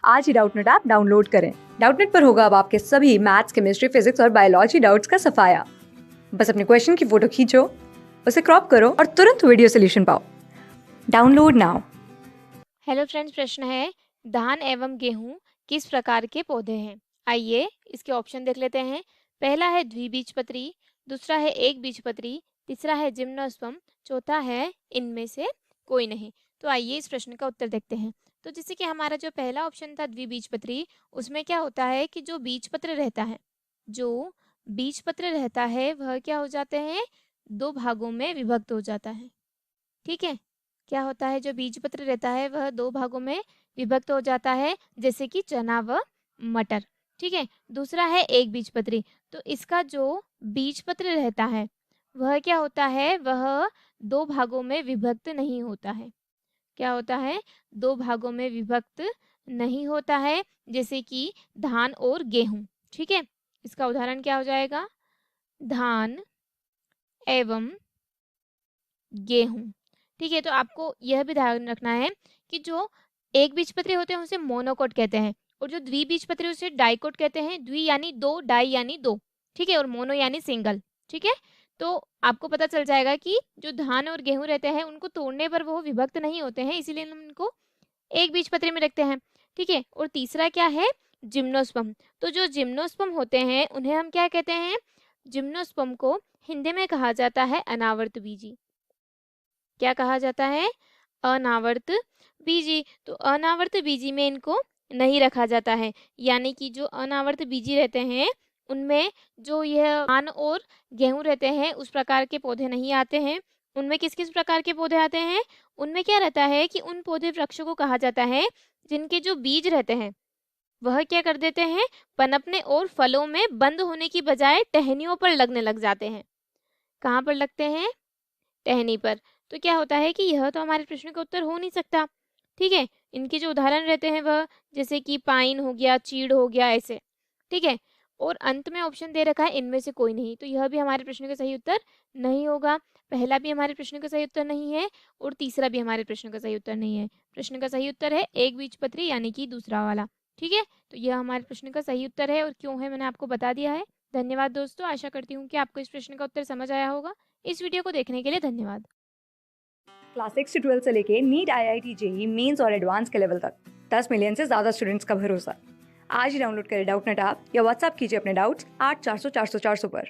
आज ही Doubtnut app download करें। Doubtnut पर होगा अब आपके सभी मैथ्स, केमिस्ट्री, फिजिक्स और बायोलॉजी डाउट्स का सफाया। बस अपने क्वेश्चन की फोटो खींचो, उसे क्रॉप करो और तुरंत वीडियो सोल्यूशन पाओ। Download now. हेलो फ्रेंड्स, प्रश्न है धान एवं गेहूं किस प्रकार के पौधे हैं। आइए इसके ऑप्शन देख लेते हैं। पहला है द्विबीजपत्री, दूसरा है एक बीजपत्री, तीसरा है जिम्नोस्पर्म, चौथा है इनमें से कोई नहीं। तो आइए इस प्रश्न का उत्तर देखते हैं। तो जैसे कि हमारा जो पहला ऑप्शन था द्विबीजपत्री, उसमें क्या होता है कि जो बीजपत्र रहता है, जो बीजपत्र रहता है वह क्या हो जाते हैं, दो भागों में विभक्त हो जाता है। ठीक है, क्या होता है, जो बीजपत्र रहता है वह दो भागों में विभक्त हो जाता है, जैसे कि चना व मटर। ठीक है, दूसरा है एक बीजपत्री। तो इसका जो बीजपत्र रहता है वह क्या होता है, वह दो भागों में विभक्त नहीं होता है। क्या होता है, दो भागों में विभक्त नहीं होता है, जैसे कि धान और गेहूं। ठीक है, इसका उदाहरण क्या हो जाएगा, धान एवं गेहूं। ठीक है, तो आपको यह भी ध्यान रखना है कि जो एक बीजपत्री होते हैं उसे मोनोकोट कहते हैं, और जो द्विबीजपत्री उसे डाइकोट कहते हैं। द्वि यानी दो, डाई यानी दो। ठीक है, और मोनो यानी सिंगल। ठीक है, तो आपको पता चल जाएगा कि जो धान और गेहूं रहते हैं उनको तोड़ने पर वो विभक्त नहीं होते हैं, इसीलिए हम इनको एक बीजपत्री में रखते हैं। ठीक है, और तीसरा क्या है, जिम्नोस्पर्म। तो जो जिम्नोस्पर्म होते हैं उन्हें हम क्या कहते हैं, जिम्नोस्पर्म को हिंदी में कहा जाता है अनावर्त बीजी। क्या कहा जाता है, अनावर्त बीजी। तो अनावर्त बीजी में इनको नहीं रखा जाता है, यानी कि जो अनावर्त बीजी रहते हैं उनमें जो यह धान और गेहूं रहते हैं उस प्रकार के पौधे नहीं आते हैं। उनमें किस किस प्रकार के पौधे आते हैं, उनमें क्या रहता है कि उन पौधे वृक्षों को कहा जाता है जिनके जो बीज रहते हैं वह क्या कर देते हैं, पनपने और फलों में बंद होने की बजाय टहनियों पर लगने लग जाते हैं। कहाँ पर लगते हैं, टहनी पर। तो क्या होता है कि यह तो हमारे प्रश्न का उत्तर हो नहीं सकता। ठीक है, इनके जो उदाहरण रहते हैं वह जैसे कि पाइन हो गया, चीड़ हो गया, ऐसे। ठीक है, और अंत में ऑप्शन दे रखा है इनमें से कोई नहीं, तो यह भी हमारे प्रश्न का सही उत्तर नहीं होगा। पहला भी हमारे प्रश्न का सही उत्तर नहीं है और तीसरा भी हमारे प्रश्न का सही उत्तर नहीं है। प्रश्न का सही उत्तर है एक बीजपत्री, यानी कि दूसरा वाला। ठीक है, तो यह हमारे प्रश्न का सही उत्तर है, और क्यों है मैंने आपको बता दिया है। धन्यवाद दोस्तों, आशा करती हूँ कि आपको इस प्रश्न का उत्तर समझ आया होगा। इस वीडियो को देखने के लिए धन्यवाद। क्लास 6 से 12 से लेके नीट, IIT, JEE मेंस और एडवांस के लेवल तक 10 मिलियन से ज्यादा स्टूडेंट्स का भरोसा। आज ही डाउनलोड करें डाउटनेट ऐप या व्हाट्सएप कीजिए अपने डाउट्स 8400 400 400 पर।